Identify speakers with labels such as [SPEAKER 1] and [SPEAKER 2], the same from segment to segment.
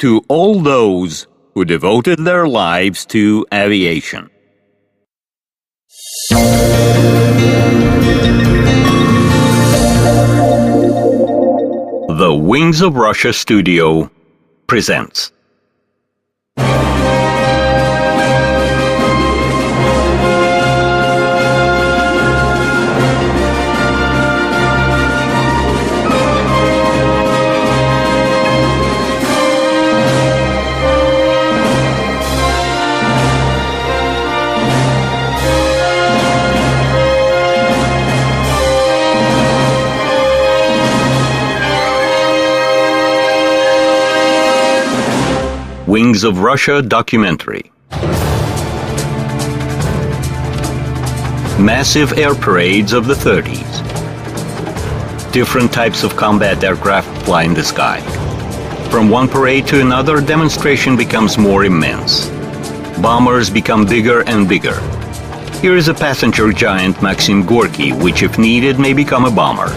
[SPEAKER 1] to all those who devoted their lives to aviation. The Wings of Russia studio presents. Wings of Russia documentary. Massive air parades of the 30s. Different types of combat aircraft fly in the sky. From one parade to another, demonstration becomes more immense. Bombers become bigger and bigger. Here is a passenger giant Maxim Gorky, which if needed may become a bomber.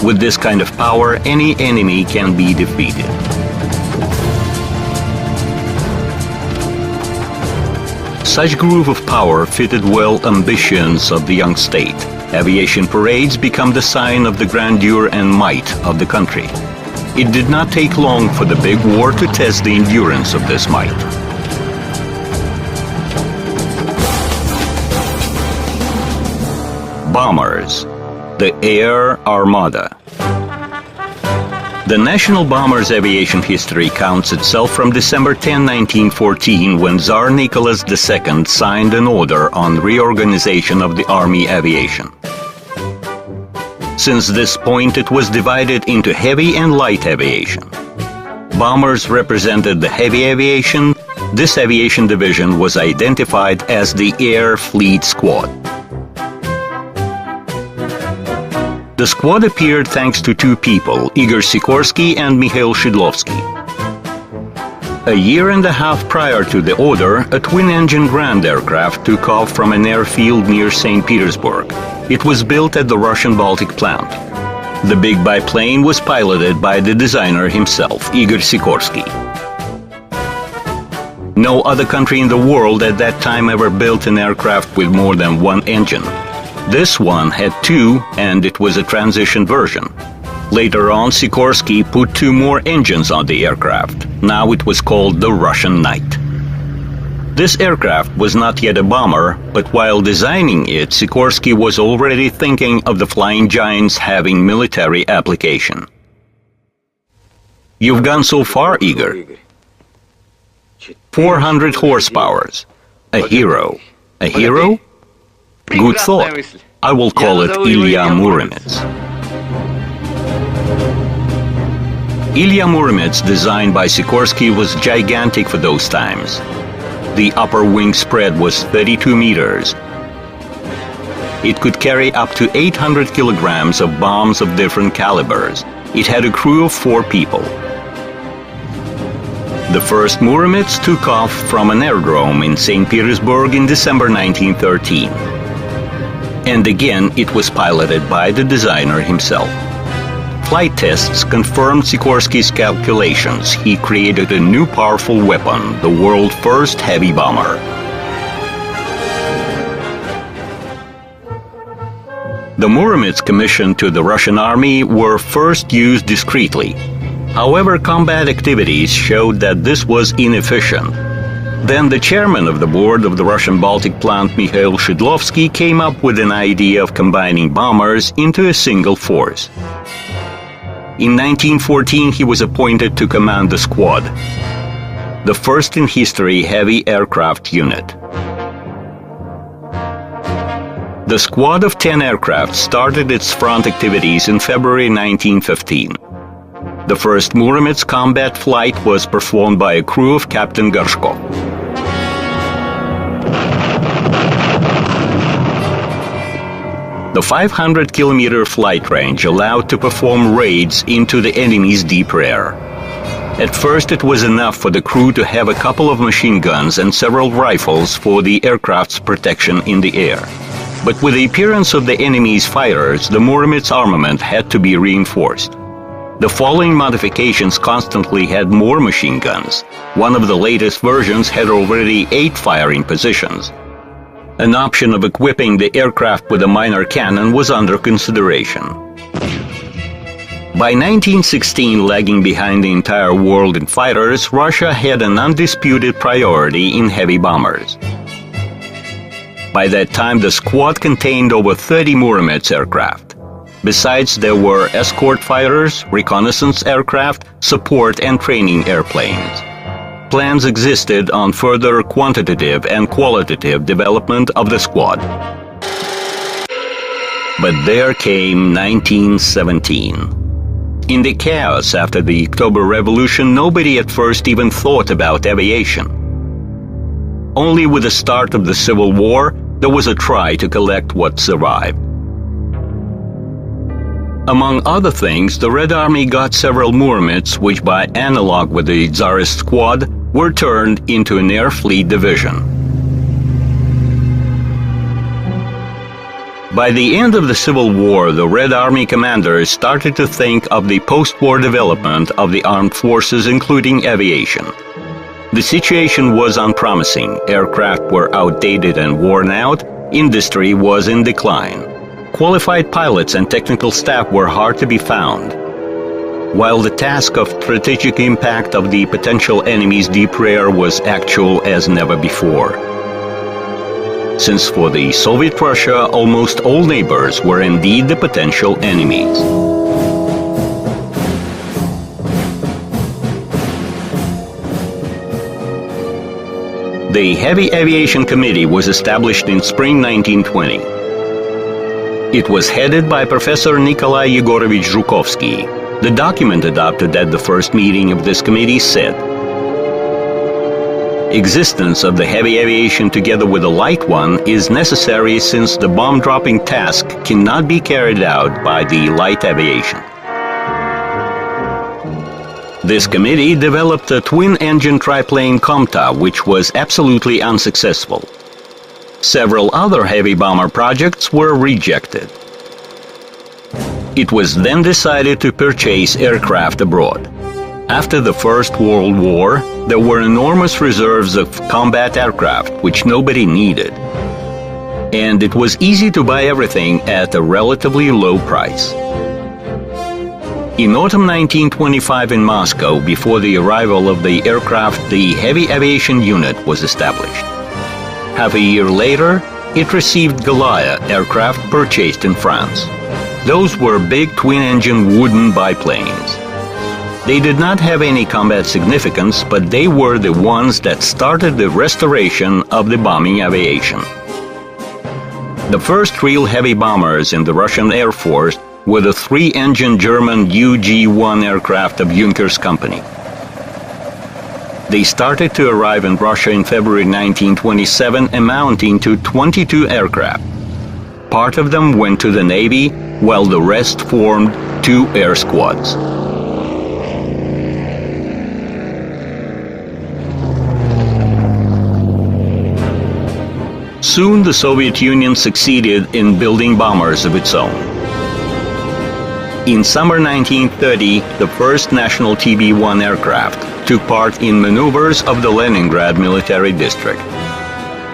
[SPEAKER 1] With this kind of power, any enemy can be defeated. Such groove of power fitted well ambitions of the young state. Aviation parades become the sign of the grandeur and might of the country. It did not take long for the big war to test the endurance of this might. Bombers. The Air Armada. The National Bombers aviation history counts itself from December 10, 1914, when Tsar Nicholas II signed an order on reorganization of the Army aviation. Since this point, it was divided into heavy and light aviation. Bombers represented the heavy aviation. This aviation division was identified as the Air Fleet Squad. The squad appeared thanks to two people, Igor Sikorsky and Mikhail Shidlovsky. A year and a half prior to the order, a twin-engine Grand aircraft took off from an airfield near St. Petersburg. It was built at the Russian Baltic plant. The big biplane was piloted by the designer himself, Igor Sikorsky. No other country in the world at that time ever built an aircraft with more than one engine. This one had two, and it was a transition version. Later on, Sikorsky put two more engines on the aircraft. Now it was called the Russian Knight. This aircraft was not yet a bomber, but while designing it, Sikorsky was already thinking of the flying giants having military application. You've gone so far, Igor. 400 horsepower. A hero. A hero? Good thought. I will call it Ilya Muromets. Ilya Muromets, designed by Sikorsky, was gigantic for those times. The upper wing spread was 32 meters. It could carry up to 800 kilograms of bombs of different calibers. It had a crew of 4 people. The first Muromets took off from an aerodrome in St. Petersburg in December 1913. And again, it was piloted by the designer himself. Flight tests confirmed Sikorsky's calculations. He created a new powerful weapon, the world's first heavy bomber. The Muromets commissioned to the Russian Army were first used discreetly. However, combat activities showed that this was inefficient. Then the chairman of the board of the Russian Baltic plant, Mikhail Shidlovsky, came up with an idea of combining bombers into a single force. In 1914, he was appointed to command the squad, the first in history heavy aircraft unit. The squad of 10 aircraft started its front activities in February 1915. The first Muromets combat flight was performed by a crew of Captain Gorshkov. The 500-kilometer flight range allowed to perform raids into the enemy's deep rear. At first, it was enough for the crew to have a couple of machine guns and several rifles for the aircraft's protection in the air. But with the appearance of the enemy's fighters, the Muromets armament had to be reinforced. The following modifications constantly had more machine guns. One of the latest versions had already 8 firing positions. An option of equipping the aircraft with a minor cannon was under consideration. By 1916, lagging behind the entire world in fighters, Russia had an undisputed priority in heavy bombers. By that time, the squad contained over 30 Muromets aircraft. Besides, there were escort fighters, reconnaissance aircraft, support and training airplanes. Plans existed on further quantitative and qualitative development of the squad. But there came 1917. In the chaos after the October Revolution, nobody at first even thought about aviation. Only with the start of the Civil War, there was a try to collect what survived. Among other things, the Red Army got several Muromets which, by analog with the Tsarist squad, were turned into an air fleet division. By the end of the Civil War, the Red Army commanders started to think of the post-war development of the armed forces, including aviation. The situation was unpromising. Aircraft were outdated and worn out. Industry was in decline. Qualified pilots and technical staff were hard to be found. While the task of strategic impact of the potential enemy's deep rear was actual as never before. Since for the Soviet Russia, almost all neighbors were indeed the potential enemies. The Heavy Aviation Committee was established in spring 1920. It was headed by Professor Nikolai Yegorovich Zhukovsky. The document adopted at the first meeting of this committee said, "Existence of the heavy aviation together with the light one is necessary since the bomb-dropping task cannot be carried out by the light aviation." This committee developed a twin-engine triplane Komta, which was absolutely unsuccessful. Several other heavy bomber projects were rejected. It was then decided to purchase aircraft abroad. After the First World War, there were enormous reserves of combat aircraft which nobody needed. And it was easy to buy everything at a relatively low price. In autumn 1925 in Moscow, before the arrival of the aircraft, the Heavy Aviation Unit was established. Half a year later, it received Goliath aircraft purchased in France. Those were big twin-engine wooden biplanes. They did not have any combat significance, but they were the ones that started the restoration of the bombing aviation. The first real heavy bombers in the Russian Air Force were the 3-engine German UG-1 aircraft of Junkers Company. They started to arrive in Russia in February 1927, amounting to 22 aircraft. Part of them went to the Navy, while the rest formed 2 air squads. Soon the Soviet Union succeeded in building bombers of its own. In summer 1930, the first national TB-1 aircraft took part in maneuvers of the Leningrad military district.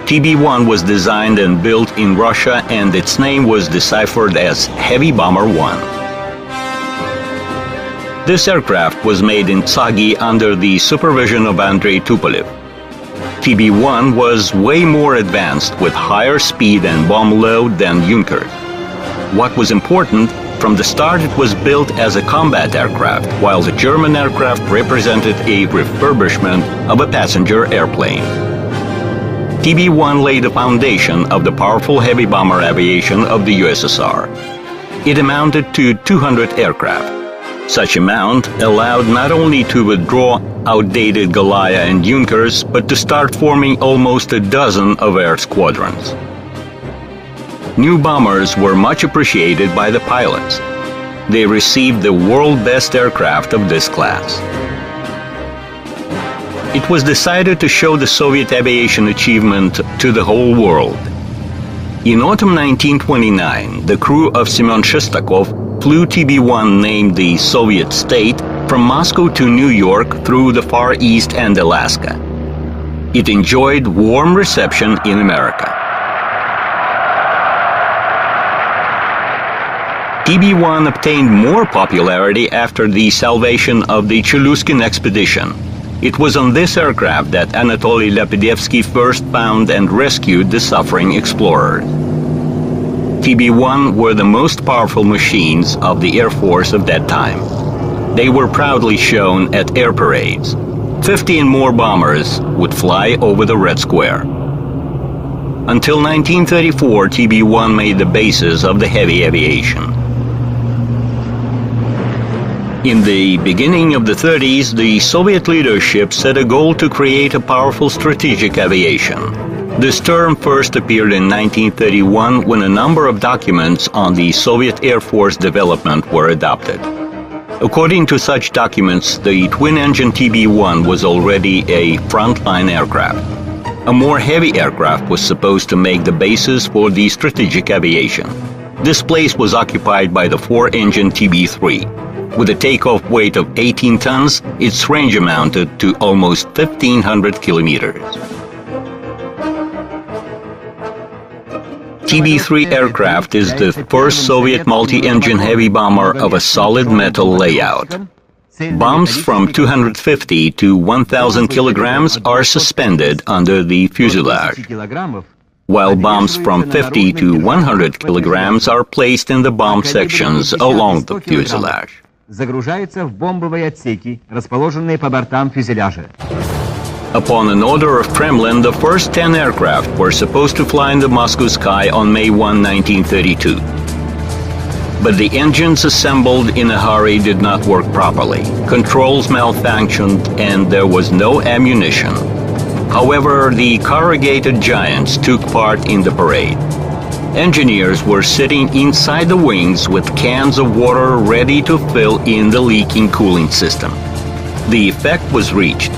[SPEAKER 1] TB-1 was designed and built in Russia, and its name was deciphered as Heavy Bomber 1. This aircraft was made in Tsagi under the supervision of Andrei Tupolev. TB-1 was way more advanced with higher speed and bomb load than Junkers. What was important, from the start it was built as a combat aircraft, while the German aircraft represented a refurbishment of a passenger airplane. TB-1 laid the foundation of the powerful heavy bomber aviation of the USSR. It amounted to 200 aircraft. Such amount allowed not only to withdraw outdated Goliath and Junkers, but to start forming almost a dozen of air squadrons. New bombers were much appreciated by the pilots. They received the world's best aircraft of this class. It was decided to show the Soviet aviation achievement to the whole world. In autumn 1929, the crew of Semyon Shestakov flew TB-1 named the Soviet State from Moscow to New York through the Far East and Alaska. It enjoyed warm reception in America. TB-1 obtained more popularity after the salvation of the Chelyuskin expedition. It was on this aircraft that Anatoly Lepidevsky first found and rescued the suffering explorers. TB-1 were the most powerful machines of the Air Force of that time. They were proudly shown at air parades. 50 and more bombers would fly over the Red Square. Until 1934, TB-1 made the basis of the heavy aviation. In the beginning of the 30s, the Soviet leadership set a goal to create a powerful strategic aviation. This term first appeared in 1931 when a number of documents on the Soviet Air Force development were adopted. According to such documents, the twin-engine TB-1 was already a frontline aircraft. A more heavy aircraft was supposed to make the basis for the strategic aviation. This place was occupied by the 4-engine TB-3. With a takeoff weight of 18 tons, its range amounted to almost 1,500 kilometers. TB-3 aircraft is the first Soviet multi-engine heavy bomber of a solid metal layout. Bombs from 250 to 1,000 kilograms are suspended under the fuselage, while bombs from 50 to 100 kilograms are placed in the bomb sections along the fuselage.
[SPEAKER 2] Загружается в бомбовые отсеки, расположенные по бортам фюзеляжа.
[SPEAKER 1] Upon an order of Kremlin, the first 10 aircraft were supposed to fly in the Moscow sky on May 1, 1932. But the engines assembled in a hurry did not work properly. Controls malfunctioned and there was no ammunition. However, the corrugated giants took part in the parade. Engineers were sitting inside the wings with cans of water ready to fill in the leaking cooling system. The effect was reached.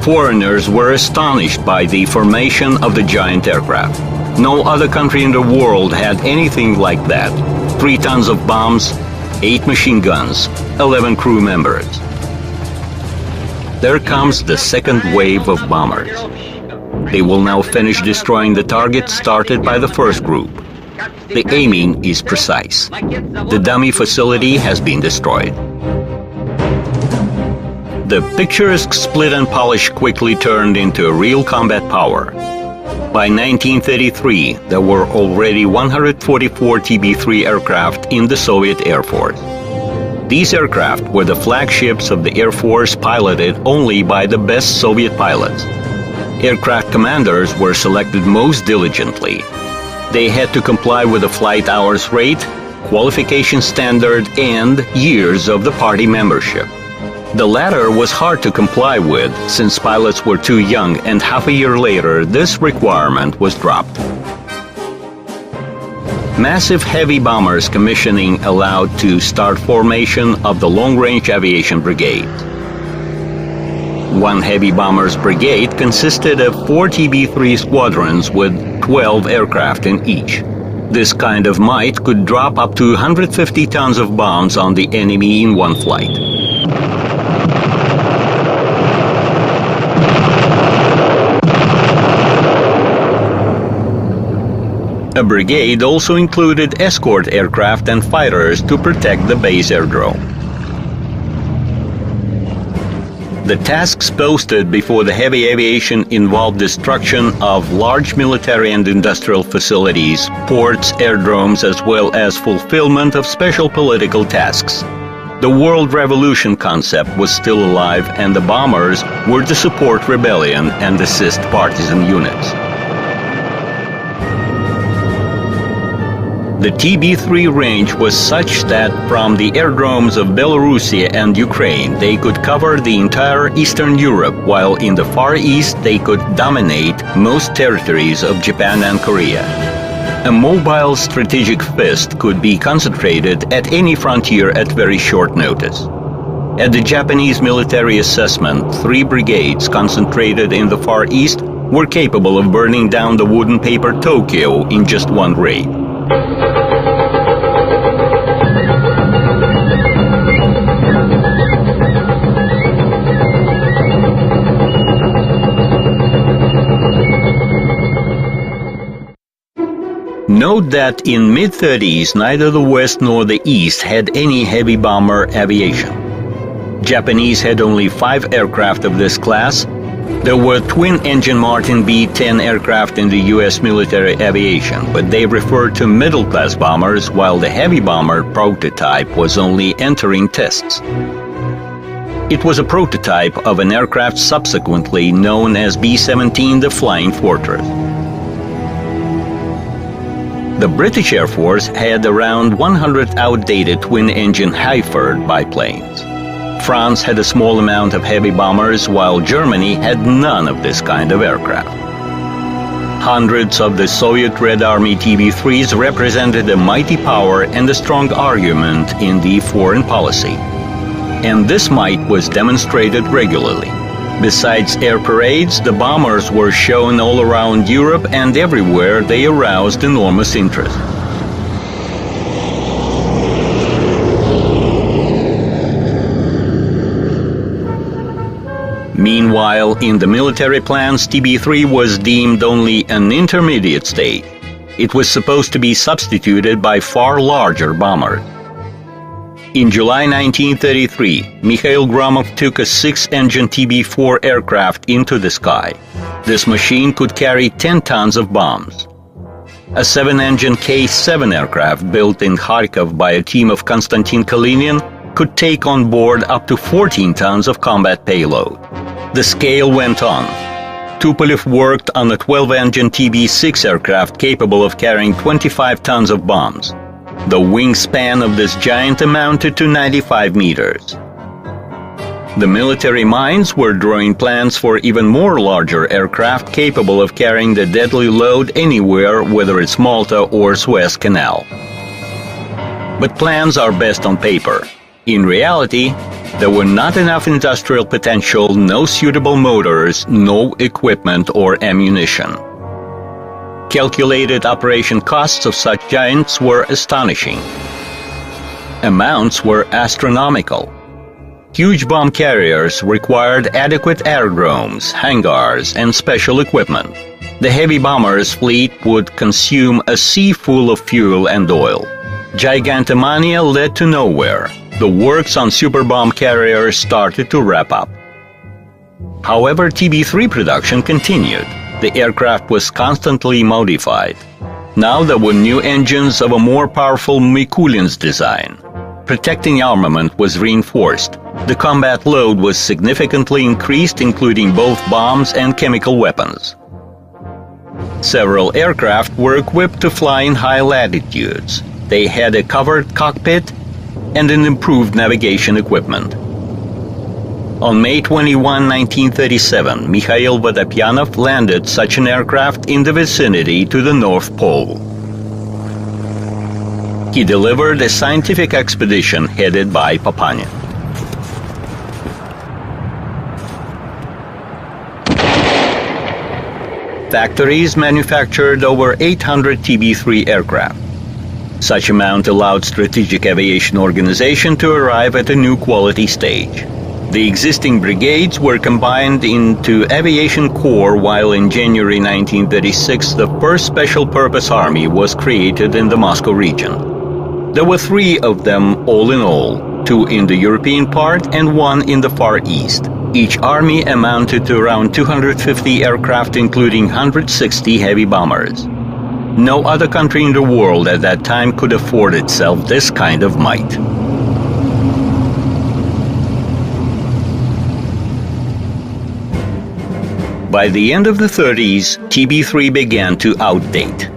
[SPEAKER 1] Foreigners were astonished by the formation of the giant aircraft. No other country in the world had anything like that. 3 tons of bombs, 8 machine guns, 11 crew members. There comes the second wave of bombers. They will now finish destroying the target started by the first group. The aiming is precise. The dummy facility has been destroyed. The picturesque split and polish quickly turned into real combat power. By 1933, there were already 144 TB-3 aircraft in the Soviet Air Force. These aircraft were the flagships of the Air Force, piloted only by the best Soviet pilots. Aircraft commanders were selected most diligently. They had to comply with the flight hours rate, qualification standard, and years of the party membership. The latter was hard to comply with since pilots were too young, and half a year later this requirement was dropped. Massive heavy bombers commissioning allowed to start formation of the long-range aviation brigade. One heavy bombers brigade consisted of 4 TB-3 squadrons with 12 aircraft in each. This kind of might could drop up to 150 tons of bombs on the enemy in one flight. A brigade also included escort aircraft and fighters to protect the base aerodrome. The tasks posted before the heavy aviation involved destruction of large military and industrial facilities, ports, aerodromes, as well as fulfillment of special political tasks. The world revolution concept was still alive, and the bombers were to support rebellion and assist partisan units. The TB-3 range was such that from the aerodromes of Belarus and Ukraine they could cover the entire Eastern Europe, while in the Far East they could dominate most territories of Japan and Korea. A mobile strategic fist could be concentrated at any frontier at very short notice. At the Japanese military assessment, 3 brigades concentrated in the Far East were capable of burning down the wooden paper Tokyo in just one raid. Note that in mid-30s, neither the West nor the East had any heavy bomber aviation. Japanese had only 5 aircraft of this class. There were twin-engine Martin B-10 aircraft in the U.S. military aviation, but they referred to middle-class bombers, while the heavy bomber prototype was only entering tests. It was a prototype of an aircraft subsequently known as B-17, the Flying Fortress. The British Air Force had around 100 outdated twin-engine Heiferd biplanes. France had a small amount of heavy bombers, while Germany had none of this kind of aircraft. Hundreds of the Soviet Red Army TB-3s represented a mighty power and a strong argument in the foreign policy. And this might was demonstrated regularly. Besides air parades, the bombers were shown all around Europe, and everywhere they aroused enormous interest. Meanwhile, in the military plans, TB-3 was deemed only an intermediate stage. It was supposed to be substituted by far larger bombers. In July 1933, Mikhail Gromov took a 6-engine TB-4 aircraft into the sky. This machine could carry 10 tons of bombs. A 7-engine K-7 aircraft built in Kharkov by a team of Konstantin Kalinin could take on board up to 14 tons of combat payload. The scale went on. Tupolev worked on a 12-engine TB-6 aircraft capable of carrying 25 tons of bombs. The wingspan of this giant amounted to 95 meters. The military minds were drawing plans for even more larger aircraft capable of carrying the deadly load anywhere, whether it's Malta or Suez Canal. But plans are best on paper. In reality, there were not enough industrial potential, no suitable motors, no equipment or ammunition. Calculated operation costs of such giants were astonishing. Amounts were astronomical. Huge bomb carriers required adequate aerodromes, hangars, and special equipment. The heavy bombers fleet would consume a sea full of fuel and oil. Gigantomania led to nowhere. The works on super bomb carriers started to wrap up. However, TB-3 production continued. The aircraft was constantly modified. Now there were new engines of a more powerful Mikulin's design. Protecting armament was reinforced. The combat load was significantly increased, including both bombs and chemical weapons. Several aircraft were equipped to fly in high latitudes. They had a covered cockpit and an improved navigation equipment. On May 21, 1937, Mikhail Vodopyanov landed such an aircraft in the vicinity to the North Pole. He delivered a scientific expedition headed by Papanin. Factories manufactured over 800 TB-3 aircraft. Such amount allowed Strategic Aviation Organization to arrive at a new quality stage. The existing brigades were combined into Aviation Corps, while in January 1936 the first Special Purpose Army was created in the Moscow region. There were 3 of them all in all, 2 in the European part and 1 in the Far East. Each army amounted to around 250 aircraft, including 160 heavy bombers. No other country in the world at that time could afford itself this kind of might. By the end of the 30s, TB-3 began to outdate.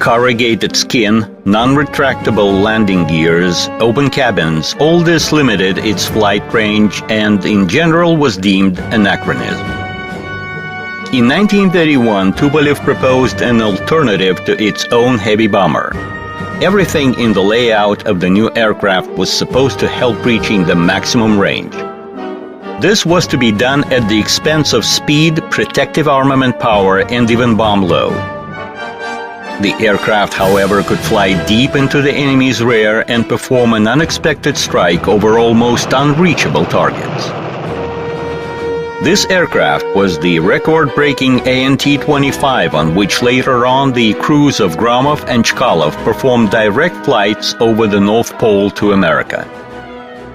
[SPEAKER 1] Corrugated skin, non-retractable landing gears, open cabins, all this limited its flight range and in general was deemed anachronism. In 1931, Tupolev proposed an alternative to its own heavy bomber. Everything in the layout of the new aircraft was supposed to help reaching the maximum range. This was to be done at the expense of speed, protective armament power, and even bomb load. The aircraft, however, could fly deep into the enemy's rear and perform an unexpected strike over almost unreachable targets. This aircraft was the record-breaking AN-T-25 on which later on the crews of Gromov and Chkalov performed direct flights over the North Pole to America.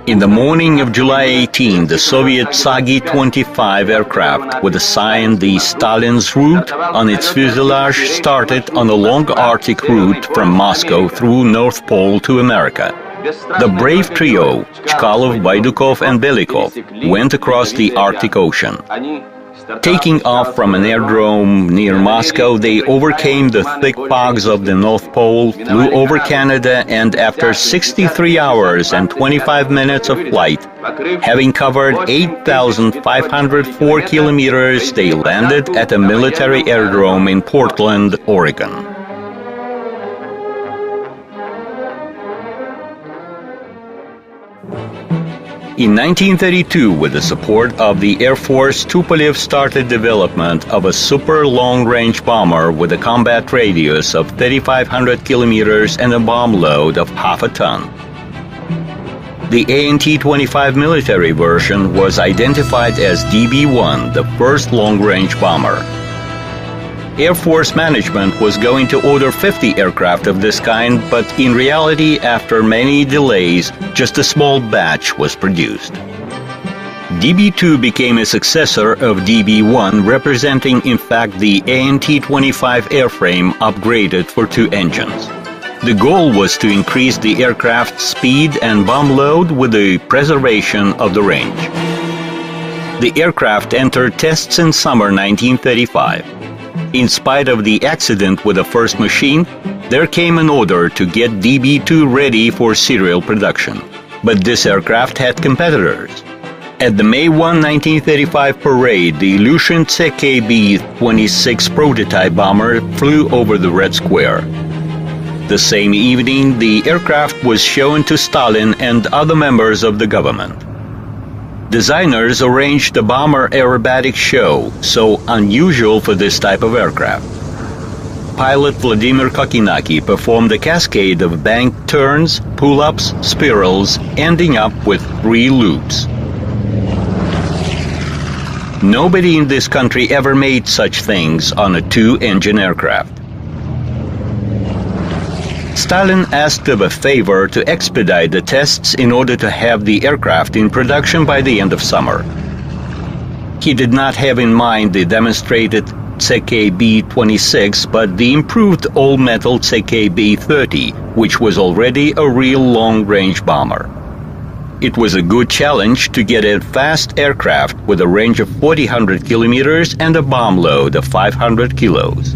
[SPEAKER 1] In the morning of July 18, the Soviet Sagi-25 aircraft, with a sign the Stalin's route on its fuselage, started on a long Arctic route from Moscow through North Pole to America. The brave trio, Chkalov, Baidukov and Belikov, went across the Arctic Ocean. Taking off from an aerodrome near Moscow, they overcame the thick fogs of the North Pole, flew over Canada, and after 63 hours and 25 minutes of flight, having covered 8,504 kilometers, they landed at a military aerodrome in Portland, Oregon. In 1932, with the support of the Air Force, Tupolev started development of a super long-range bomber with a combat radius of 3,500 kilometers and a bomb load of half a ton. The AN-T-25 military version was identified as DB-1, the first long-range bomber. Air Force management was going to order 50 aircraft of this kind, but in reality, after many delays, just a small batch was produced. DB-2 became a successor of DB-1, representing in fact the AN-T-25 airframe upgraded for 2 engines. The goal was to increase the aircraft's speed and bomb load with the preservation of the range. The aircraft entered tests in summer 1935. In spite of the accident with the first machine, there came an order to get DB-2 ready for serial production. But this aircraft had competitors. At the May 1, 1935 parade, the Ilyushin CK-B-26 prototype bomber flew over the Red Square. The same evening, the aircraft was shown to Stalin and other members of the government. Designers arranged a bomber aerobatic show, so unusual for this type of aircraft. Pilot Vladimir Kokinaki performed a cascade of banked turns, pull-ups, spirals, ending up with 3 loops. Nobody in this country ever made such things on a 2-engine aircraft. Stalin asked of a favor to expedite the tests in order to have the aircraft in production by the end of summer. He did not have in mind the demonstrated CK-B-26, but the improved all-metal CK-B-30, which was already a real long-range bomber. It was a good challenge to get a fast aircraft with a range of 4,000 kilometers and a bomb load of 500 kilos.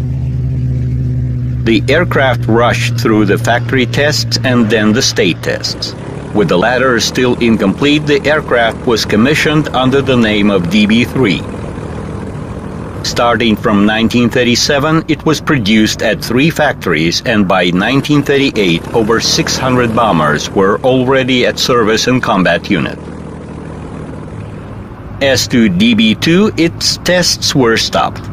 [SPEAKER 1] The aircraft rushed through the factory tests and then the state tests. With the latter still incomplete, the aircraft was commissioned under the name of DB-3. Starting from 1937, it was produced at 3 factories, and by 1938, over 600 bombers were already at service in combat unit. As to DB-2, its tests were stopped.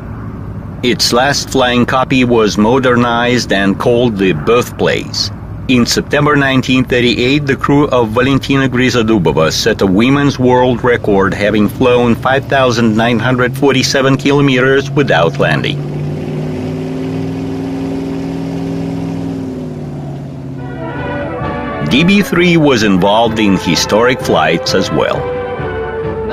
[SPEAKER 1] Its last flying copy was modernized and called the Birthplace. In September 1938, the crew of Valentina Grizodubova set a women's world record, having flown 5,947 kilometers without landing. DB-3 was involved in historic flights as well.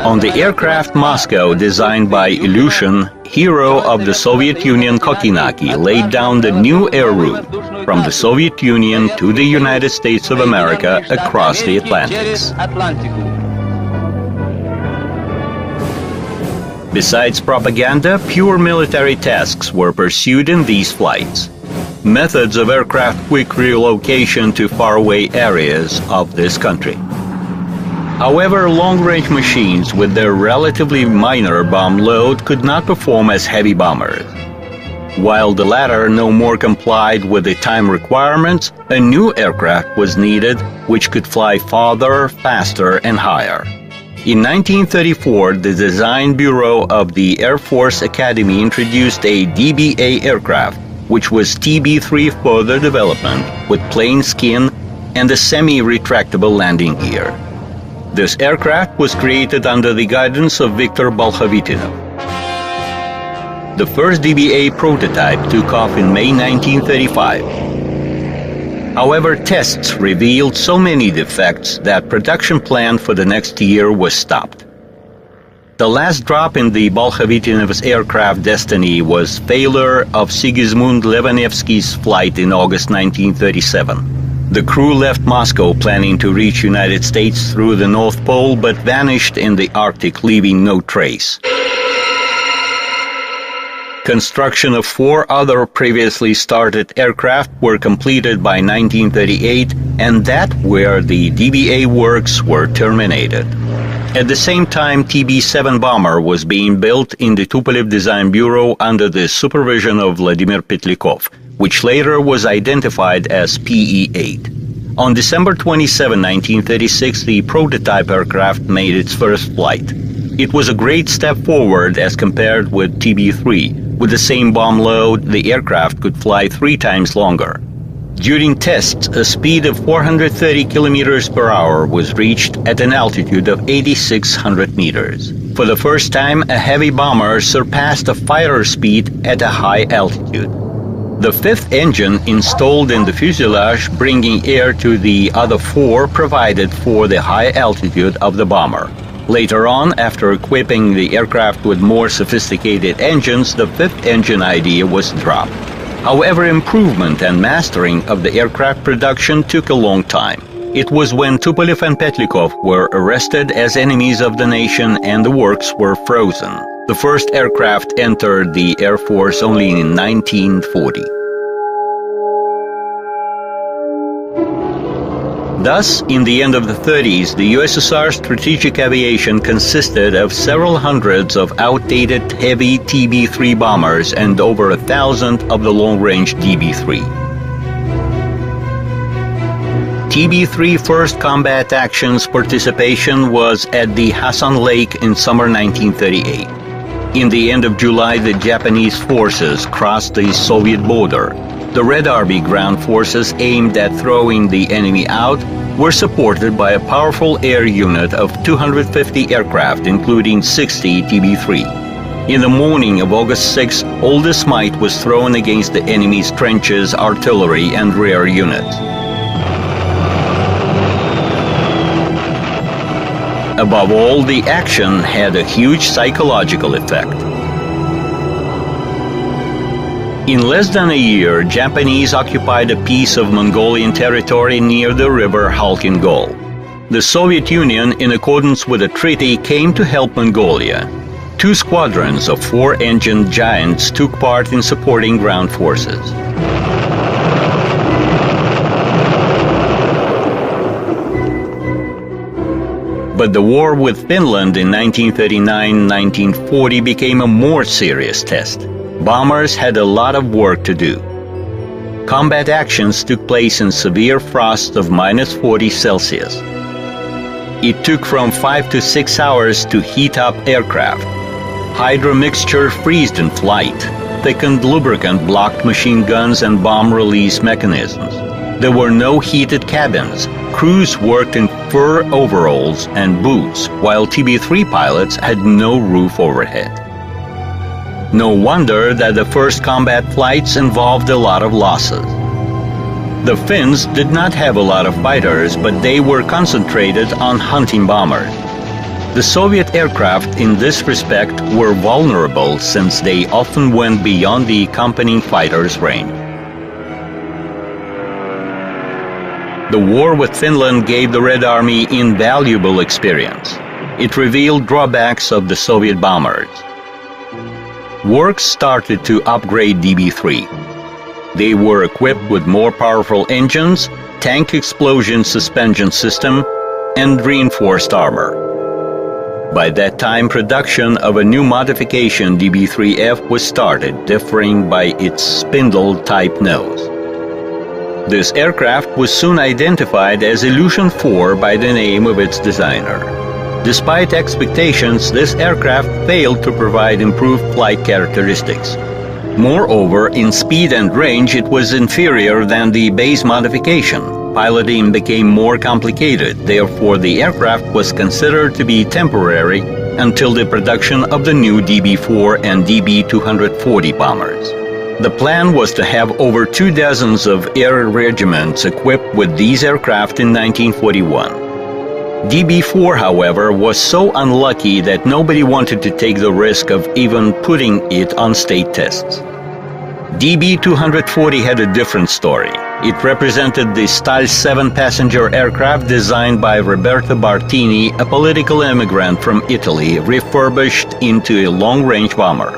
[SPEAKER 1] On the aircraft Moscow, designed by Ilyushin, hero of the Soviet Union Kokinaki laid down the new air route from the Soviet Union to the United States of America across the Atlantics. Besides propaganda, pure military tasks were pursued in these flights. Methods of aircraft quick relocation to faraway areas of this country. However, long-range machines with their relatively minor bomb load could not perform as heavy bombers. While the latter no more complied with the time requirements, a new aircraft was needed which could fly farther, faster, and higher. In 1934, the Design Bureau of the Air Force Academy introduced a DBA aircraft, which was TB-3 further development, with plain skin and a semi-retractable landing gear. This aircraft was created under the guidance of Viktor Bolkhovitinov. The first DBA prototype took off in May 1935. However, tests revealed so many defects that production plan for the next year was stopped. The last drop in the Bolkhovitinov's aircraft destiny was failure of Sigismund Levanevsky's flight in August 1937. The crew left Moscow planning to reach United States through the North Pole, but vanished in the Arctic, leaving no trace. Construction of 4 other previously started aircraft were completed by 1938, and that where the DBA works were terminated. At the same time, TB-7 bomber was being built in the Tupolev Design Bureau under the supervision of Vladimir Petlikov, which later was identified as PE-8. On December 27, 1936, the prototype aircraft made its first flight. It was a great step forward as compared with TB-3. With the same bomb load, the aircraft could fly 3 times longer. During tests, a speed of 430 kilometers per hour was reached at an altitude of 8,600 meters. For the first time, a heavy bomber surpassed a fighter speed at a high altitude. The 5th engine installed in the fuselage, bringing air to the other 4, provided for the high altitude of the bomber. Later on, after equipping the aircraft with more sophisticated engines, the 5th engine idea was dropped. However, improvement and mastering of the aircraft production took a long time. It was when Tupolev and Petlikov were arrested as enemies of the nation and the works were frozen. The first aircraft entered the Air Force only in 1940. Thus, in the end of the 30s, the USSR strategic aviation consisted of several hundreds of outdated heavy TB-3 bombers and over 1,000 of the long-range DB-3. TB-3 first combat actions participation was at the Hassan Lake in summer 1938. In the end of July, the Japanese forces crossed the Soviet border. The Red Army ground forces aimed at throwing the enemy out were supported by a powerful air unit of 250 aircraft, including 60 TB-3. In the morning of August 6, all this might was thrown against the enemy's trenches, artillery, and rear units. Above all, the action had a huge psychological effect. In less than a year, Japanese occupied a piece of Mongolian territory near the river Khalkhin-Gol. The Soviet Union, in accordance with a treaty, came to help Mongolia. 2 squadrons of 4-engine giants took part in supporting ground forces. But the war with Finland in 1939-1940 became a more serious test. Bombers had a lot of work to do. Combat actions took place in severe frost of -40 Celsius. It took from 5 to 6 hours to heat up aircraft. Hydromixture freezed in flight. Thickened lubricant blocked machine guns and bomb release mechanisms. There were no heated cabins. Crews worked in fur overalls and boots, while TB-3 pilots had no roof overhead. No wonder that the first combat flights involved a lot of losses. The Finns did not have a lot of fighters, but they were concentrated on hunting bombers. The Soviet aircraft in this respect were vulnerable since they often went beyond the accompanying fighters' range. The war with Finland gave the Red Army invaluable experience. It revealed drawbacks of the Soviet bombers. Work started to upgrade DB-3. They were equipped with more powerful engines, tank explosion suspension system, and reinforced armor. By that time, production of a new modification DB-3F was started, differing by its spindle-type nose. This aircraft was soon identified as Illusion 4 by the name of its designer. Despite expectations, this aircraft failed to provide improved flight characteristics. Moreover, in speed and range it was inferior than the base modification, Piloting became more complicated, therefore the aircraft was considered to be temporary until the production of the new DB-4 and DB-240 bombers. The plan was to have over 2 dozens of air regiments equipped with these aircraft in 1941. DB-4, however, was so unlucky that nobody wanted to take the risk of even putting it on state tests. DB-240 had a different story. It represented the Style 7 passenger aircraft designed by Roberto Bartini, a political immigrant from Italy, refurbished into a long-range bomber.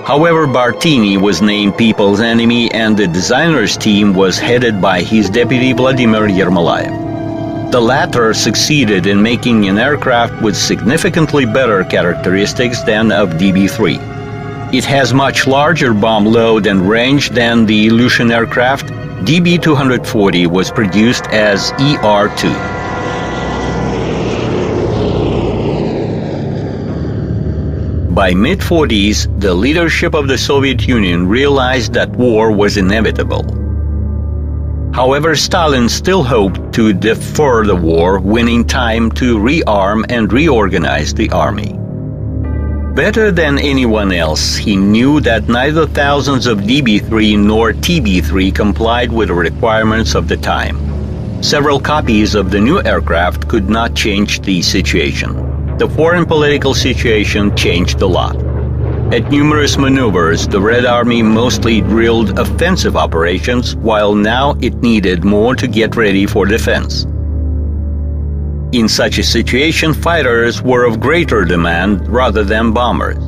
[SPEAKER 1] However, Bartini was named People's Enemy, and the designer's team was headed by his deputy Vladimir Yermolayev. The latter succeeded in making an aircraft with significantly better characteristics than of DB-3. It has much larger bomb load and range than the Ilyushin aircraft. DB-240 was produced as ER-2. By mid-40s, the leadership of the Soviet Union realized that war was inevitable. However, Stalin still hoped to defer the war, winning time to rearm and reorganize the army. Better than anyone else, he knew that neither thousands of DB-3 nor TB-3 complied with the requirements of the time. Several copies of the new aircraft could not change the situation. The foreign political situation changed a lot. At numerous maneuvers, the Red Army mostly drilled offensive operations, while now it needed more to get ready for defense. In such a situation, fighters were of greater demand rather than bombers.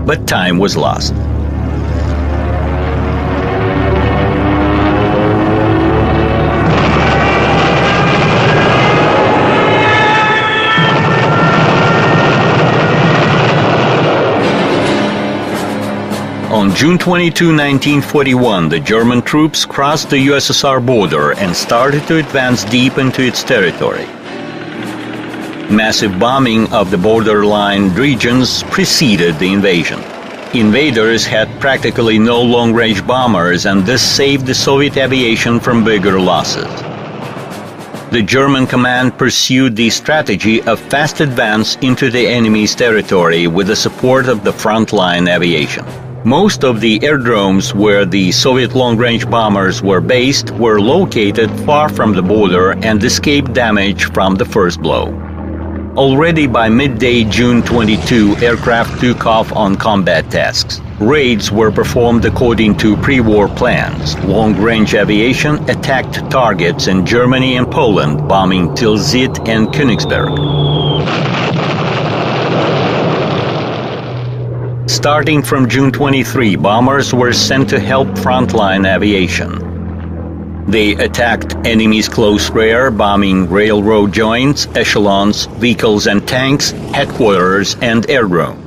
[SPEAKER 1] But time was lost. On June 22, 1941, the German troops crossed the USSR border and started to advance deep into its territory. Massive bombing of the borderline regions preceded the invasion. Invaders had practically no long-range bombers, and this saved the Soviet aviation from bigger losses. The German command pursued the strategy of fast advance into the enemy's territory with the support of the frontline aviation. Most of the aerodromes where the Soviet long-range bombers were based were located far from the border and escaped damage from the first blow. Already by midday June 22, aircraft took off on combat tasks. Raids were performed according to pre-war plans. Long-range aviation attacked targets in Germany and Poland, bombing Tilsit and Königsberg. Starting from June 23, bombers were sent to help frontline aviation. They attacked enemy's close rear, bombing railroad joints, echelons, vehicles and tanks, headquarters, and aerodrome.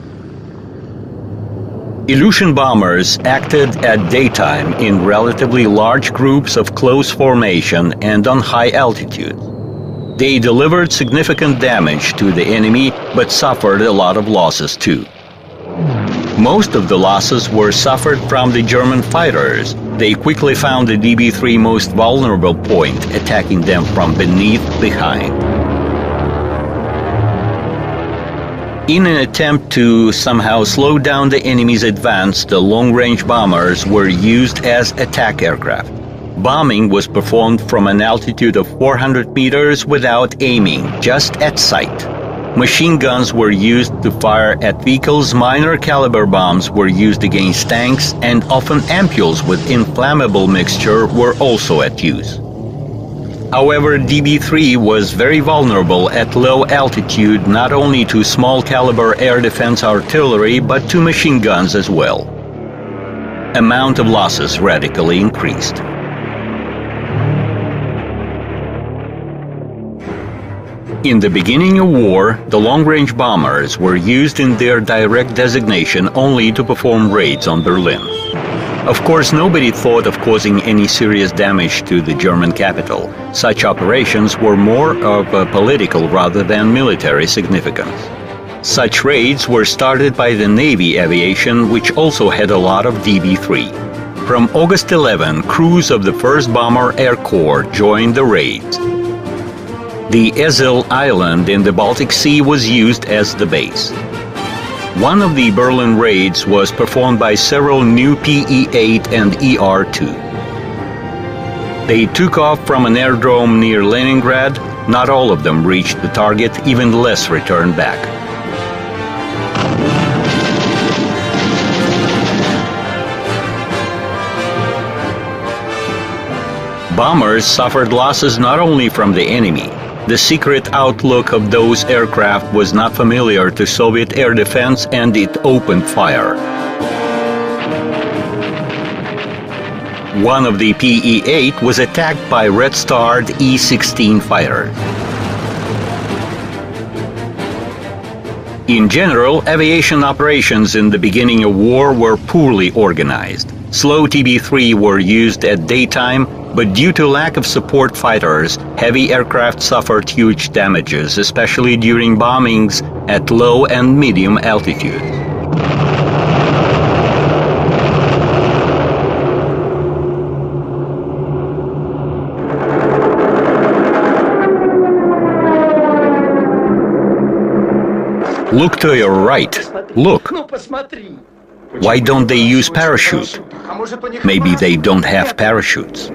[SPEAKER 1] Ilyushin bombers acted at daytime in relatively large groups of close formation and on high altitude. They delivered significant damage to the enemy, but suffered a lot of losses too. Most of the losses were suffered from the German fighters. They quickly found the DB-3 most vulnerable point, attacking them from behind. In an attempt to somehow slow down the enemy's advance, the long-range bombers were used as attack aircraft. Bombing was performed from an altitude of 400 meters without aiming, just at sight. Machine guns were used to fire at vehicles, minor caliber bombs were used against tanks, and often ampules with inflammable mixture were also at use. However, DB-3 was very vulnerable at low altitude, not only to small caliber air defense artillery, but to machine guns as well. Amount of losses radically increased. In the beginning of war, the long-range bombers were used in their direct designation only to perform raids on Berlin. Of course, nobody thought of causing any serious damage to the German capital. Such operations were more of a political rather than military significance. Such raids were started by the Navy aviation, which also had a lot of DB-3. From August 11, crews of the 1st Bomber Air Corps joined the raids. The Ezel Island in the Baltic Sea was used as the base. One of the Berlin raids was performed by several new PE-8 and ER-2. They took off from an aerodrome near Leningrad. Not all of them reached the target, even less returned back. Bombers suffered losses not only from the enemy. The secret outlook of those aircraft was not familiar to Soviet air defense, and it opened fire. One of the PE-8 was attacked by red-starred E-16 fighters. In general, aviation operations in the beginning of war were poorly organized. Slow TB-3 were used at daytime, but due to lack of support fighters, heavy aircraft suffered huge damages, especially during bombings at low and medium altitudes. Look to your right. Look. Why don't they use parachute? Maybe they don't have parachutes.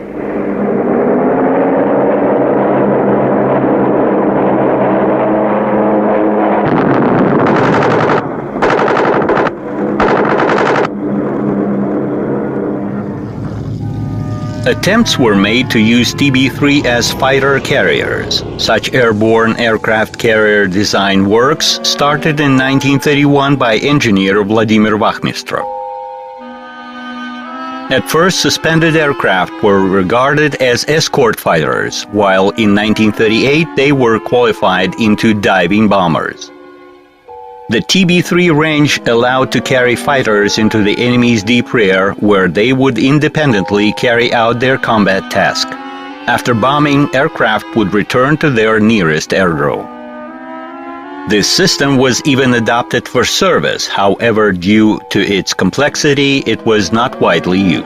[SPEAKER 1] Attempts were made to use TB-3 as fighter carriers. Such airborne aircraft carrier design works started in 1931 by engineer Vladimir Vachmistrov. At first, suspended aircraft were regarded as escort fighters, while in 1938 they were qualified into diving bombers. The TB-3 range allowed to carry fighters into the enemy's deep rear, where they would independently carry out their combat task. After bombing, aircraft would return to their nearest aerodrome. This system was even adopted for service. However, due to its complexity, it was not widely used.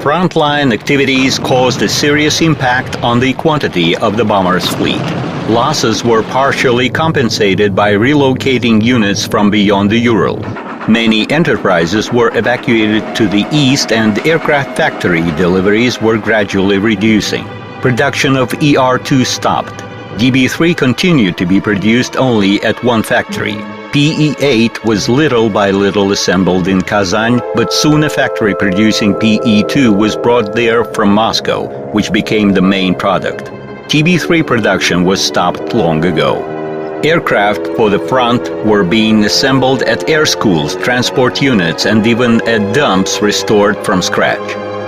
[SPEAKER 1] Frontline activities caused a serious impact on the quantity of the bomber's fleet. Losses were partially compensated by relocating units from beyond the Ural. Many enterprises were evacuated to the east, and aircraft factory deliveries were gradually reducing. Production of ER-2 stopped. DB-3 continued to be produced only at one factory. PE-8 was little by little assembled in Kazan, but soon a factory producing PE-2 was brought there from Moscow, which became the main product. TB-3 production was stopped long ago. Aircraft for the front were being assembled at air schools, transport units, and even at dumps restored from scratch.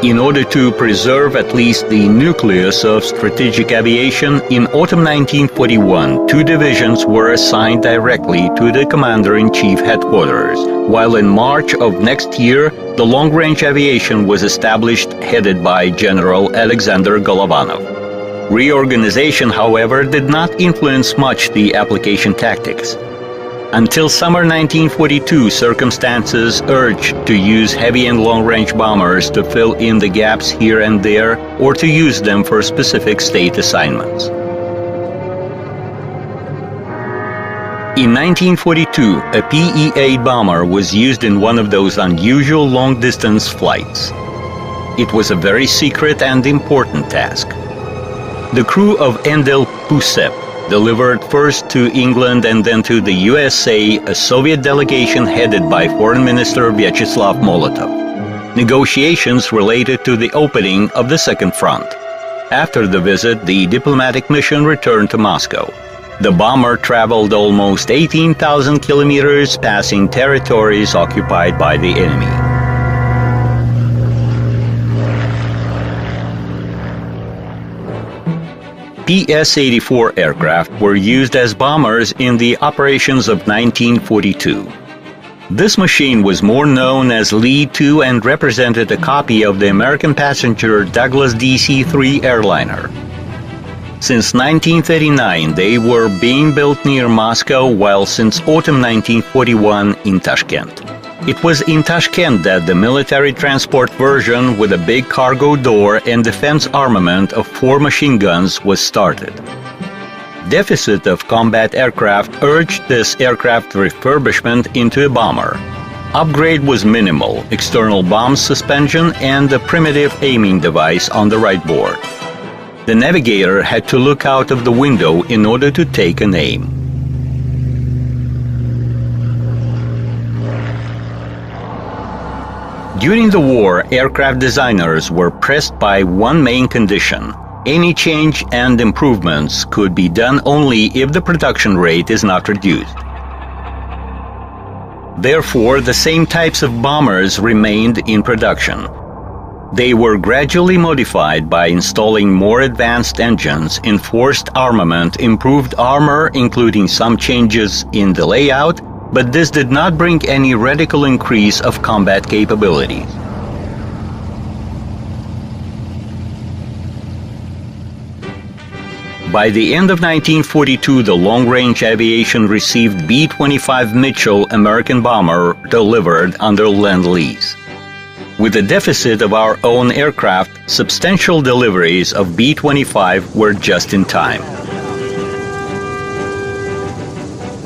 [SPEAKER 1] In order to preserve at least the nucleus of strategic aviation, in autumn 1941, 2 divisions were assigned directly to the Commander-in-Chief headquarters, while in March of next year, the long-range aviation was established, headed by General Alexander Golovanov. Reorganization, however, did not influence much the application tactics. Until summer 1942, circumstances urged to use heavy and long-range bombers to fill in the gaps here and there, or to use them for specific state assignments. In 1942, a PE-8 bomber was used in one of those unusual long-distance flights. It was a very secret and important task. The crew of Endel Pusep delivered first to England and then to the USA a Soviet delegation headed by Foreign Minister Vyacheslav Molotov. Negotiations related to the opening of the Second Front. After the visit, the diplomatic mission returned to Moscow. The bomber traveled almost 18,000 kilometers, passing territories occupied by the enemy. PS-84 aircraft were used as bombers in the operations of 1942. This machine was more known as Lee-2 and represented a copy of the American passenger Douglas DC-3 airliner. Since 1939, they were being built near Moscow, while since autumn 1941 in Tashkent. It was in Tashkent that the military transport version with a big cargo door and defense armament of 4 machine guns was started. Deficit of combat aircraft urged this aircraft refurbishment into a bomber. Upgrade was minimal: external bomb suspension and a primitive aiming device on the right board. The navigator had to look out of the window in order to take an aim. During the war, aircraft designers were pressed by one main condition: any change and improvements could be done only if the production rate is not reduced. Therefore, the same types of bombers remained in production. They were gradually modified by installing more advanced engines, enforced armament, improved armor, including some changes in the layout, but this did not bring any radical increase of combat capabilities. By the end of 1942, the long-range aviation received B-25 Mitchell American bomber delivered under Lend-Lease. With the deficit of our own aircraft, substantial deliveries of B-25 were just in time.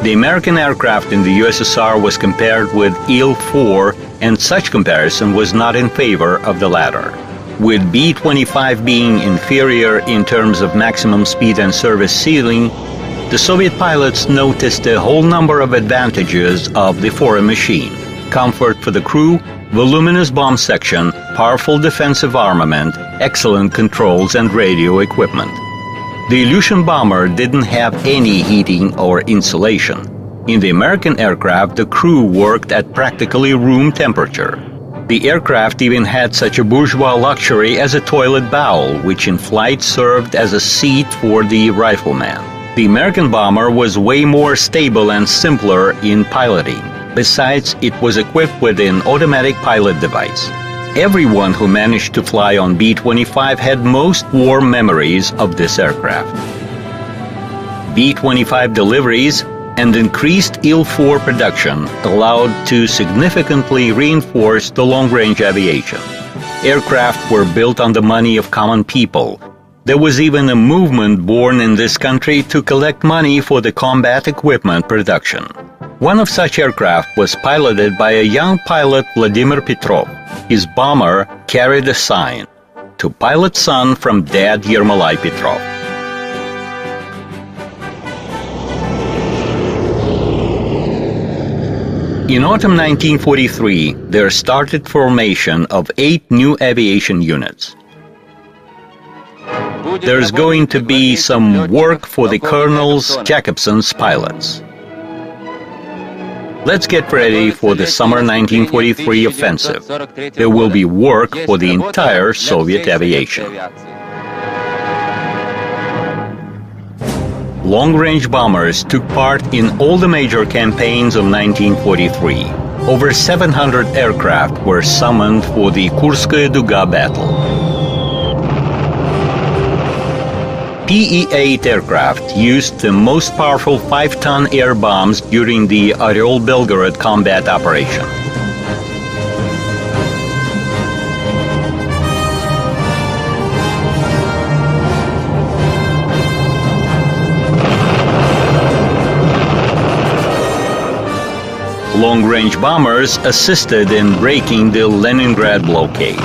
[SPEAKER 1] The American aircraft in the USSR was compared with Il-4, and such comparison was not in favor of the latter. With B-25 being inferior in terms of maximum speed and service ceiling, the Soviet pilots noticed a whole number of advantages of the foreign machine: comfort for the crew, voluminous bomb section, powerful defensive armament, excellent controls and radio equipment. The Ilyushin bomber didn't have any heating or insulation. In the American aircraft, the crew worked at practically room temperature. The aircraft even had such a bourgeois luxury as a toilet bowl, which in flight served as a seat for the rifleman. The American bomber was way more stable and simpler in piloting. Besides, it was equipped with an automatic pilot device. Everyone who managed to fly on B-25 had most warm memories of this aircraft. B-25 deliveries and increased Il-4 production allowed to significantly reinforce the long-range aviation. Aircraft were built on the money of common people. There was even a movement born in this country to collect money for the combat equipment production. One of such aircraft was piloted by a young pilot, Vladimir Petrov. His bomber carried a sign: "To pilot son from Dad Yermolai Petrov." In autumn 1943, there started formation of 8 new aviation units. There's going to be some work for the Colonels Jacobson's pilots. Let's get ready for the summer 1943 offensive. There will be work for the entire Soviet aviation. Long-range bombers took part in all the major campaigns of 1943. Over 700 aircraft were summoned for the Kurskaya Duga battle. PE-8 aircraft used the most powerful 5-ton air bombs during the Oryol-Belgorod combat operation. Long-range bombers assisted in breaking the Leningrad blockade.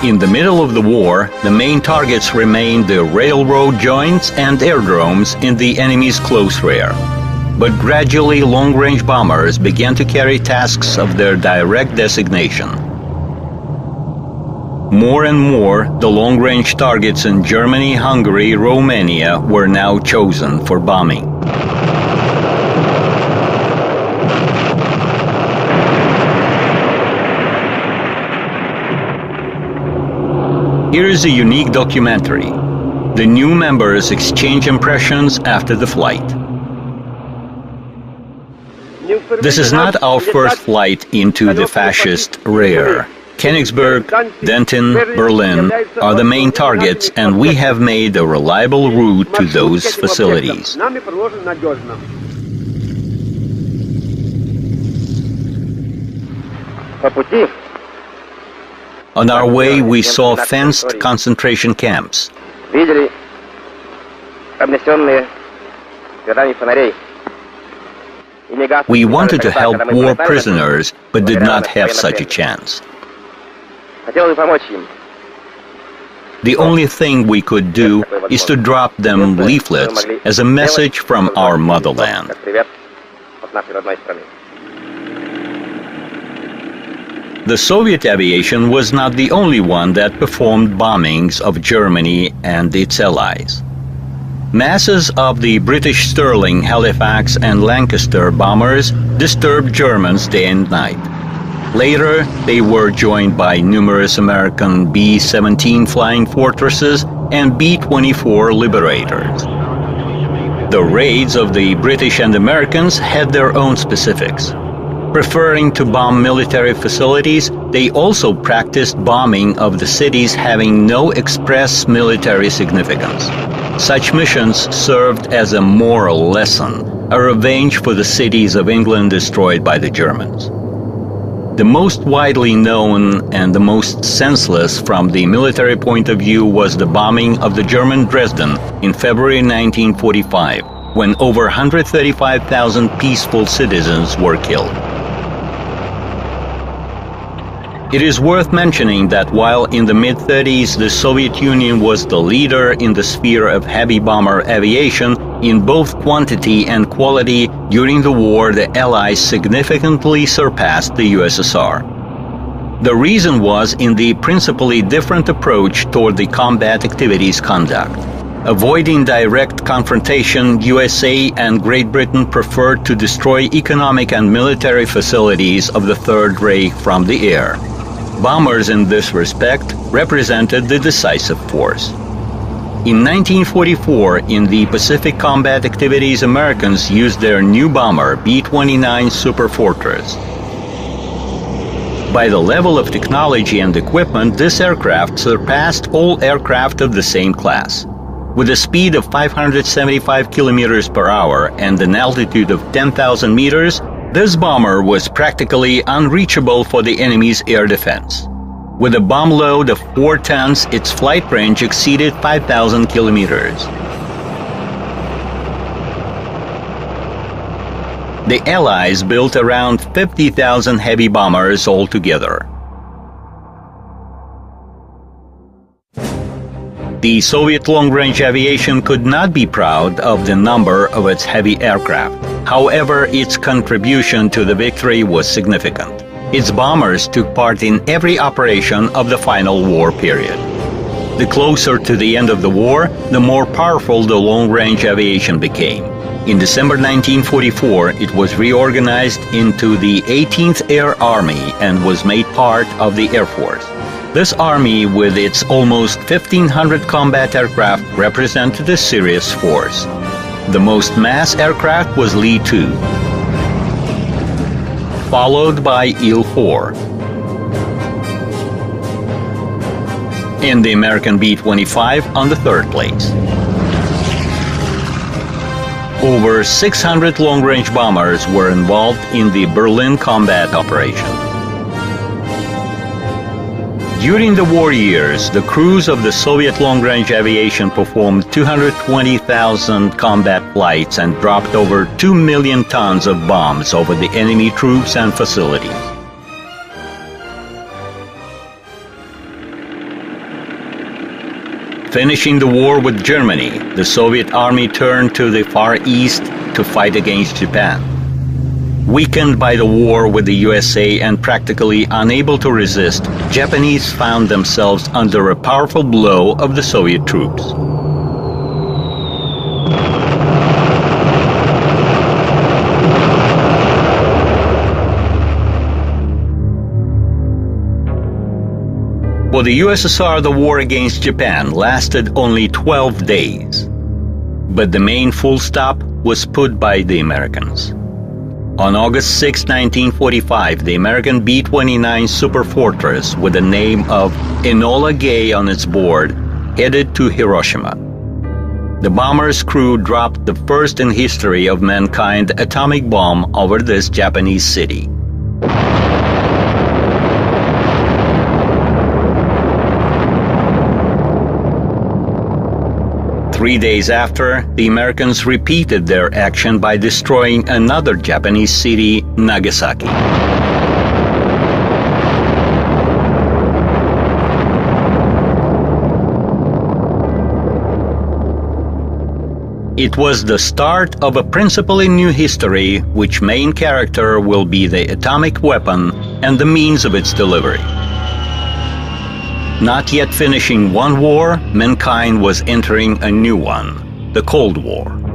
[SPEAKER 1] In the middle of the war, the main targets remained the railroad joints and aerodromes in the enemy's close rear. But gradually, long-range bombers began to carry tasks of their direct designation. More and more, the long-range targets in Germany, Hungary, Romania were now chosen for bombing. Here is a unique documentary. The new members exchange impressions after the flight. This is not our first flight into the fascist rear. Königsberg, Denton, Berlin are the main targets, and we have made a reliable route to those facilities. On our way, we saw fenced concentration camps. We wanted to help war prisoners, but did not have such a chance. The only thing we could do is to drop them leaflets as a message from our motherland. The Soviet aviation was not the only one that performed bombings of Germany and its allies. Masses of the British Sterling, Halifax, and Lancaster bombers disturbed Germans day and night. Later, they were joined by numerous American B-17 Flying Fortresses and B-24 Liberators. The raids of the British and Americans had their own specifics. Preferring to bomb military facilities, they also practiced bombing of the cities having no express military significance. Such missions served as a moral lesson, a revenge for the cities of England destroyed by the Germans. The most widely known and the most senseless from the military point of view was the bombing of the German Dresden in February 1945, when over 135,000 peaceful citizens were killed. It is worth mentioning that while in the mid-30s the Soviet Union was the leader in the sphere of heavy bomber aviation, in both quantity and quality, during the war the Allies significantly surpassed the USSR. The reason was in the principally different approach toward the combat activities conduct. Avoiding direct confrontation, USA and Great Britain preferred to destroy economic and military facilities of the Third Reich from the air. Bombers in this respect represented the decisive force. In 1944, in the Pacific combat activities, Americans used their new bomber, B-29 Super Fortress. By the level of technology and equipment, this aircraft surpassed all aircraft of the same class. With a speed of 575 kilometers per hour and an altitude of 10,000 meters, this bomber was practically unreachable for the enemy's air defense. With a bomb load of 4 tons, its flight range exceeded 5,000 kilometers. The Allies built around 50,000 heavy bombers altogether. The Soviet long-range aviation could not be proud of the number of its heavy aircraft. However, its contribution to the victory was significant. Its bombers took part in every operation of the final war period. The closer to the end of the war, the more powerful the long-range aviation became. In December 1944, it was reorganized into the 18th Air Army and was made part of the Air Force. This army, with its almost 1,500 combat aircraft, represented a serious force. The most mass aircraft was Lee-2, followed by Il-4, and the American B-25 on the third place. Over 600 long-range bombers were involved in the Berlin combat operation. During the war years, the crews of the Soviet long-range aviation performed 220,000 combat flights and dropped over 2 million tons of bombs over the enemy troops and facilities. Finishing the war with Germany, the Soviet army turned to the Far East to fight against Japan. Weakened by the war with the USA and practically unable to resist, Japanese found themselves under a powerful blow of the Soviet troops. For the USSR, the war against Japan lasted only 12 days. But the main full stop was put by the Americans. On August 6, 1945, the American B-29 superfortress with the name of Enola Gay on its board headed to Hiroshima. The bomber's crew dropped the first in history of mankind atomic bomb over this Japanese city. Three days after, the Americans repeated their action by destroying another Japanese city, Nagasaki. It was the start of a principle in new history, which main character will be the atomic weapon and the means of its delivery. Not yet finishing one war, mankind was entering a new one, the Cold War.